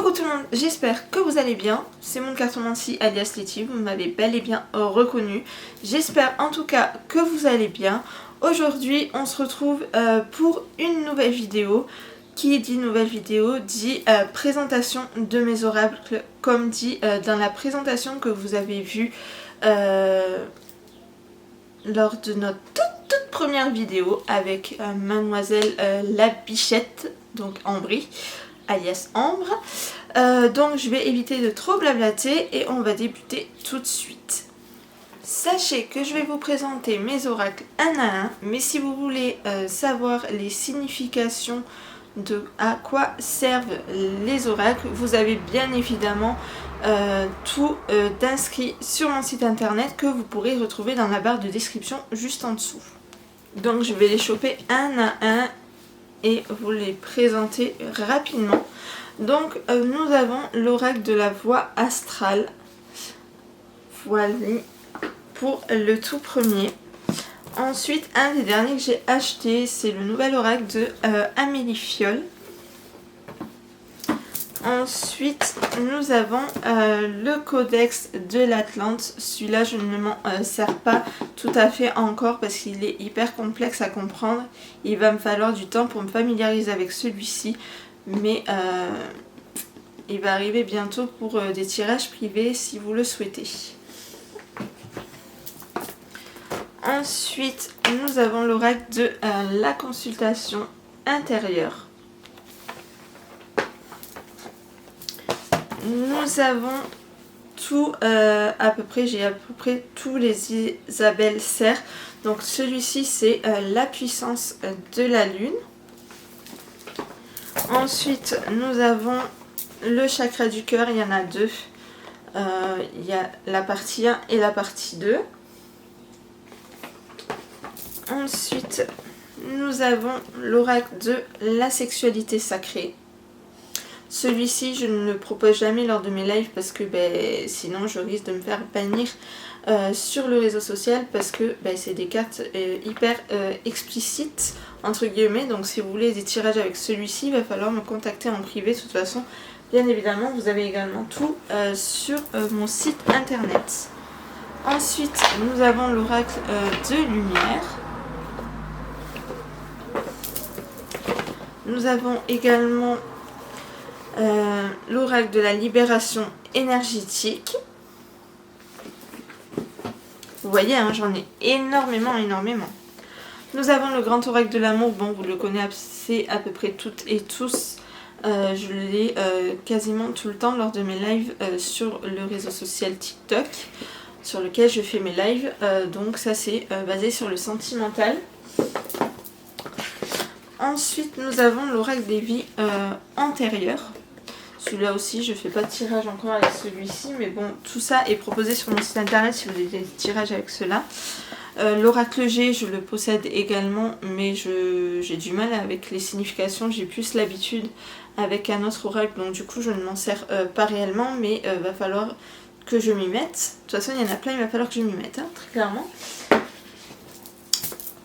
Coucou tout le monde, j'espère que vous allez bien. C'est mon cartomancie alias Letty, vous m'avez bel et bien reconnu. J'espère en tout cas que vous allez bien. Aujourd'hui on se retrouve pour une nouvelle vidéo. Qui dit nouvelle vidéo dit présentation de mes oracles, comme dit dans la présentation que vous avez vue lors de notre toute première vidéo avec mademoiselle la bichette, donc Ambry, alias Ambre. Donc je vais éviter de trop blablater et on va débuter tout de suite. Sachez que je vais vous présenter mes oracles un à un, mais si vous voulez savoir les significations de à quoi servent les oracles, vous avez bien évidemment tout d'inscrit sur mon site internet que vous pourrez retrouver dans la barre de description juste en dessous. Donc je vais les choper un à un et vous les présenter rapidement. Donc nous avons l'oracle de la voie astrale. Voilà pour le tout premier. Ensuite, un des derniers que j'ai acheté, c'est le nouvel oracle de Amélie Fiole. Ensuite, nous avons le codex de l'Atlante. Celui-là, je ne m'en sers pas tout à fait encore parce qu'il est hyper complexe à comprendre. Il va me falloir du temps pour me familiariser avec celui-ci. Mais il va arriver bientôt pour des tirages privés si vous le souhaitez. Ensuite, nous avons l'oracle de la consultation intérieure. Nous avons tout, j'ai à peu près tous les Isabelle Serre. Donc celui-ci c'est la puissance de la lune. Ensuite nous avons le chakra du cœur, il y en a deux. Il y a la partie 1 et la partie 2. Ensuite nous avons l'oracle de la sexualité sacrée. Celui-ci, je ne le propose jamais lors de mes lives parce que sinon je risque de me faire bannir sur le réseau social parce que c'est des cartes hyper explicites entre guillemets. Donc si vous voulez des tirages avec celui-ci, il va falloir me contacter en privé. De toute façon, bien évidemment, vous avez également tout sur mon site internet. Ensuite, nous avons l'oracle de lumière. Nous avons également l'oracle de la libération énergétique. Vous voyez, hein, j'en ai énormément. Nous avons le grand oracle de l'amour. Bon, vous le connaissez à peu près toutes et tous. Je l'ai quasiment tout le temps lors de mes lives sur le réseau social TikTok, sur lequel je fais mes lives. Donc ça c'est basé sur le sentimental. Ensuite, nous avons l'oracle des vies antérieures. Celui-là aussi, je ne fais pas de tirage encore avec celui-ci, mais bon, tout ça est proposé sur mon site internet si vous voulez des tirages avec cela. L'oracle G, je le possède également, mais j'ai du mal avec les significations. J'ai plus l'habitude avec un autre oracle, donc du coup, je ne m'en sers pas réellement, mais va falloir que je m'y mette. De toute façon, il y en a plein, il va falloir que je m'y mette, hein, très clairement.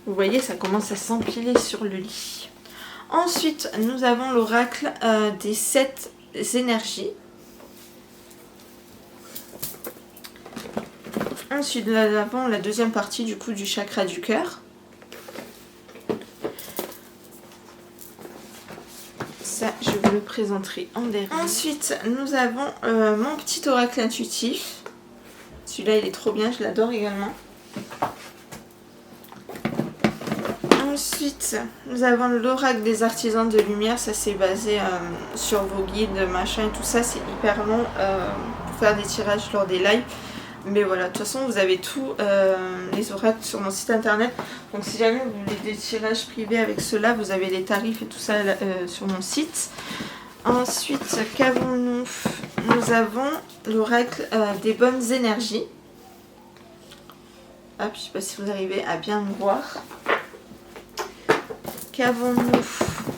Vous voyez, ça commence à s'empiler sur le lit. Ensuite, nous avons l'oracle des 7 énergies. Ensuite, nous avons la deuxième partie du coup du chakra du cœur. Ça, je vous le présenterai en dernier. Ensuite, nous avons mon petit oracle intuitif. Celui-là, il est trop bien, je l'adore également. Ensuite, nous avons l'oracle des artisans de lumière. Ça, c'est basé sur vos guides, machin et tout ça. C'est hyper long pour faire des tirages lors des lives. Mais voilà, de toute façon, vous avez tous les oracles sur mon site internet. Donc, si jamais vous voulez des tirages privés avec cela, vous avez les tarifs et tout ça sur mon site. Ensuite, qu'avons-nous? Nous avons l'oracle des bonnes énergies. Hop, je ne sais pas si vous arrivez à bien me voir. Qu'avons-nous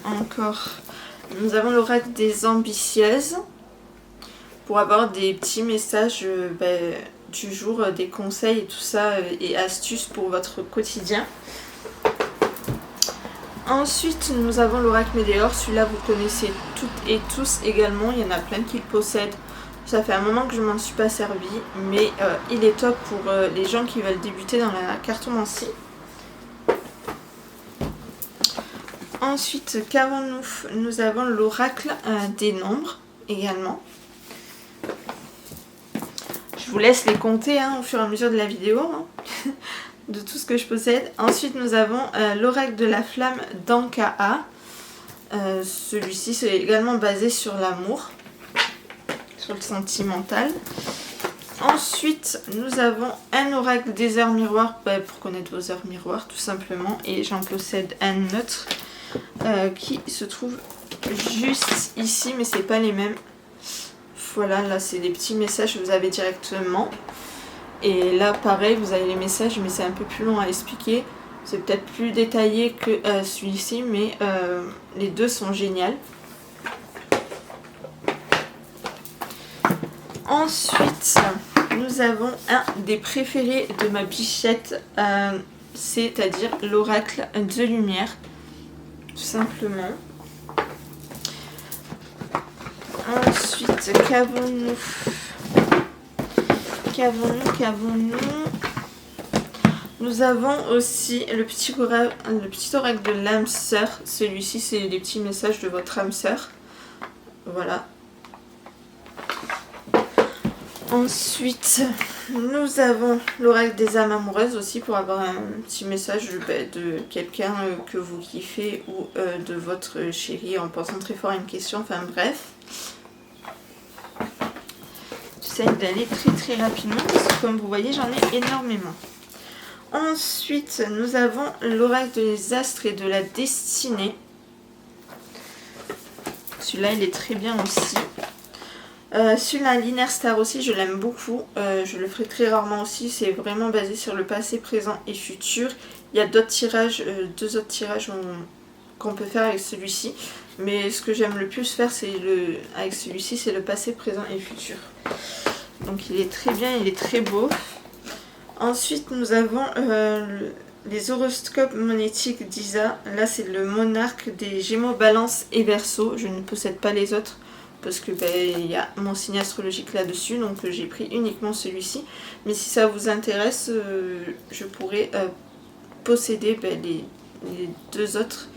encore? Nous avons l'oracle des ambitieuses pour avoir des petits messages du jour, des conseils et tout ça et astuces pour votre quotidien. Ensuite, nous avons l'oracle Météore. Celui-là, vous connaissez toutes et tous également. Il y en a plein qui le possèdent. Ça fait un moment que je m'en suis pas servi, mais il est top pour les gens qui veulent débuter dans la cartomancie. Ensuite, qu'avons-nous? Nous avons l'oracle des nombres également. Je vous laisse les compter au fur et à mesure de la vidéo, de tout ce que je possède. Ensuite, nous avons l'oracle de la flamme d'Ankaa. Celui-ci, c'est également basé sur l'amour, sur le sentimental. Ensuite, nous avons un oracle des heures miroirs, pour connaître vos heures miroirs, tout simplement. Et j'en possède un autre qui se trouve juste ici, mais c'est pas les mêmes. Voilà, là c'est des petits messages que vous avez directement. Et là pareil, vous avez les messages, mais c'est un peu plus long à expliquer. C'est peut-être plus détaillé que celui-ci, mais les deux sont géniaux. Ensuite, nous avons un des préférés de ma bichette, c'est-à-dire l'oracle de lumière, tout simplement. Ensuite, qu'avons-nous? Nous avons aussi le petit oracle de l'âme sœur. Celui-ci, c'est les petits messages de votre âme sœur. Voilà. Ensuite, nous avons l'oracle des âmes amoureuses aussi pour avoir un petit message de quelqu'un que vous kiffez ou de votre chéri en pensant très fort à une question. Enfin bref. J'essaie d'aller très rapidement parce que comme vous voyez, j'en ai énormément. Ensuite, nous avons l'oracle des astres et de la destinée. Celui-là, il est très bien aussi. Celui-là, l'Inner Star aussi, je l'aime beaucoup. Je le ferai très rarement aussi. C'est vraiment basé sur le passé, présent et futur. Il y a d'autres tirages, deux autres tirages qu'on peut faire avec celui-ci. Mais ce que j'aime le plus faire, avec celui-ci, c'est le passé, présent et futur. Donc il est très bien, il est très beau. Ensuite, nous avons les horoscopes monétiques d'Isa. Là, c'est le monarque des Gémeaux, Balance et Verseau. Je ne possède pas les autres parce que il y a mon signe astrologique là-dessus. Donc j'ai pris uniquement celui-ci. Mais si ça vous intéresse, je pourrais posséder les deux autres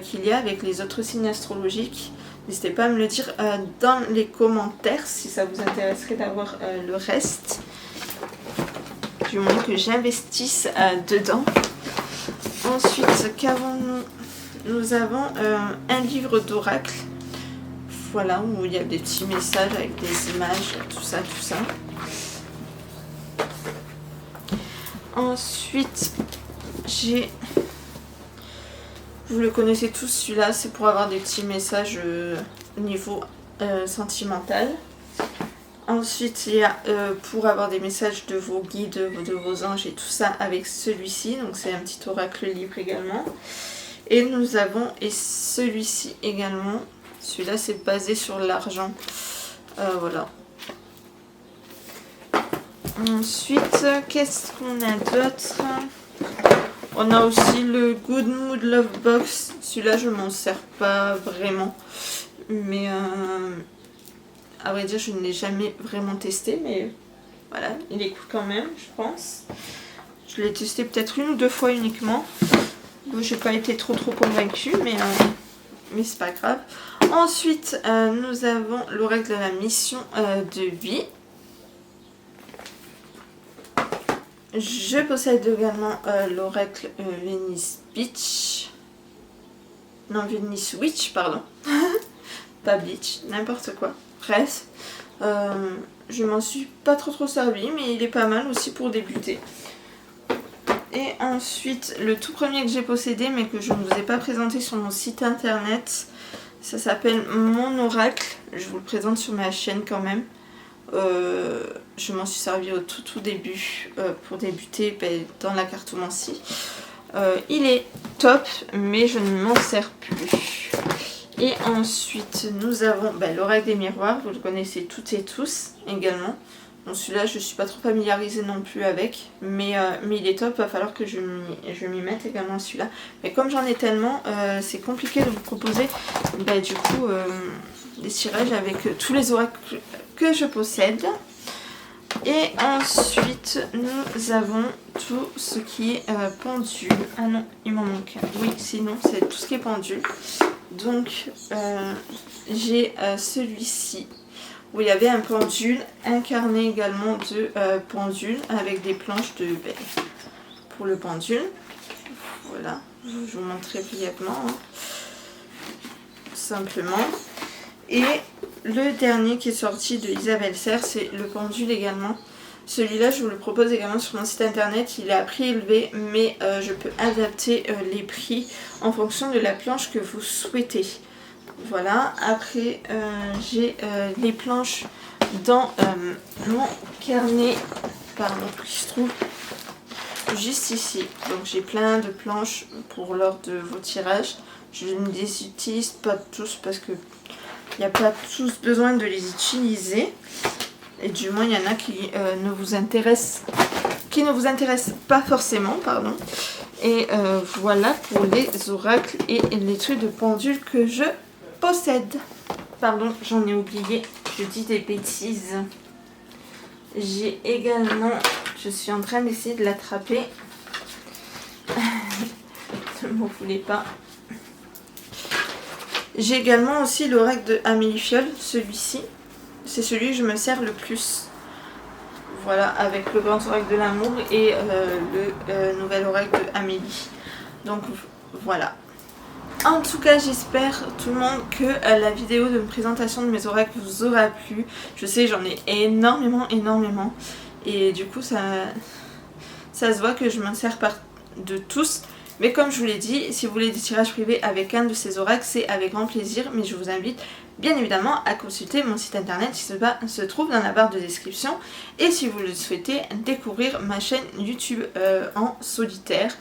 qu'il y a avec les autres signes astrologiques. N'hésitez pas à me le dire dans les commentaires si ça vous intéresserait d'avoir le reste. Du moment que j'investisse dedans. Ensuite, qu'avons-nous? Nous avons un livre d'oracle. Voilà, où il y a des petits messages avec des images, tout ça. Ensuite, j'ai... Vous le connaissez tous, celui-là, c'est pour avoir des petits messages au niveau sentimental. Ensuite, il y a pour avoir des messages de vos guides, de vos anges et tout ça avec celui-ci. Donc c'est un petit oracle libre également. Et nous avons celui-ci également. Celui-là, c'est basé sur l'argent. Voilà. Ensuite, qu'est-ce qu'on a d'autre? On a aussi le Good Mood Love Box. Celui-là, je m'en sers pas vraiment. Mais à vrai dire, je ne l'ai jamais vraiment testé. Mais voilà, il est cool quand même, je pense. Je l'ai testé peut-être une ou deux fois uniquement. Je n'ai pas été trop convaincue, mais c'est pas grave. Ensuite, nous avons l'oracle de la mission de vie. Je possède également l'oracle Venice Beach. Non, Venice Witch, pardon. Pas Beach, n'importe quoi. Bref, je m'en suis pas trop servi, mais il est pas mal aussi pour débuter. Et ensuite, le tout premier que j'ai possédé, mais que je ne vous ai pas présenté sur mon site internet, ça s'appelle Mon Oracle. Je vous le présente sur ma chaîne quand même. Je m'en suis servi au tout début pour débuter dans la cartomancie. Il est top, mais je ne m'en sers plus. Et ensuite, nous avons l'oracle des miroirs. Vous le connaissez toutes et tous également. Bon, celui-là, je suis pas trop familiarisée non plus avec, mais il est top. Il va falloir que je m'y mette également celui-là. Mais comme j'en ai tellement, c'est compliqué de vous proposer du coup des tirages avec tous les oracles que je possède. Et ensuite, nous avons tout ce qui est pendule. Ah non, il m'en manque un. Oui, sinon, c'est tout ce qui est pendule. Donc, j'ai celui-ci où il y avait un pendule incarné également de pendule avec des planches de belle pour le pendule. Voilà, je vous montrerai brièvement, hein, simplement. Et le dernier qui est sorti de Isabelle Serre, c'est le pendule également. Celui-là, je vous le propose également sur mon site internet. Il est à prix élevé, mais je peux adapter les prix en fonction de la planche que vous souhaitez. Voilà, après j'ai les planches dans mon carnet, pardon, qui se trouve juste ici. Donc j'ai plein de planches pour lors de vos tirages. Je ne les utilise pas tous parce que il n'y a pas tous besoin de les utiliser. Et du moins il y en a qui ne vous intéressent pas forcément, pardon. Et voilà pour les oracles et les trucs de pendule que je possède. Pardon, j'en ai oublié, je dis des bêtises. J'ai également, je suis en train d'essayer de l'attraper. Ne m'en voulez pas. J'ai également aussi l'oracle de Amélie Fiole, celui-ci. C'est celui que je me sers le plus. Voilà, avec le grand oracle de l'amour et le nouvel oracle de Amélie. Donc voilà. En tout cas, j'espère tout le monde que la vidéo de présentation de mes oracles vous aura plu. Je sais, j'en ai énormément. Et du coup, ça se voit que je m'en sers de tous. Mais comme je vous l'ai dit, si vous voulez des tirages privés avec un de ces oracles, c'est avec grand plaisir. Mais je vous invite bien évidemment à consulter mon site internet qui se trouve dans la barre de description. Et si vous le souhaitez, découvrir ma chaîne YouTube en solitaire.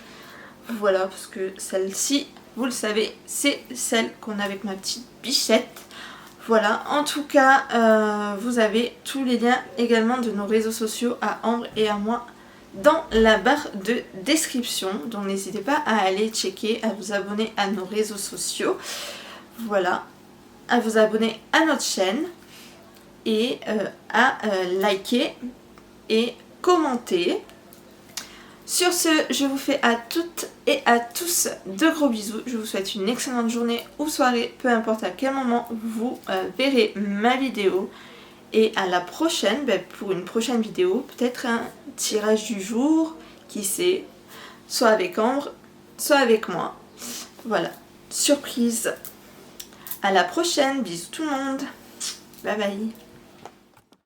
Voilà, parce que celle-ci, vous le savez, c'est celle qu'on a avec ma petite bichette. Voilà, en tout cas, vous avez tous les liens également de nos réseaux sociaux à Ambre et à moi dans la barre de description. Donc n'hésitez pas à aller checker, à vous abonner à nos réseaux sociaux. Voilà, à vous abonner à notre chaîne et à liker et commenter. Sur ce, je vous fais à toutes et à tous de gros bisous. Je vous souhaite une excellente journée ou soirée, peu importe à quel moment vous verrez ma vidéo. Et à la prochaine, pour une prochaine vidéo, peut-être un tirage du jour, qui sait, soit avec Ambre, soit avec moi. Voilà, surprise. À la prochaine, bisous tout le monde. Bye bye.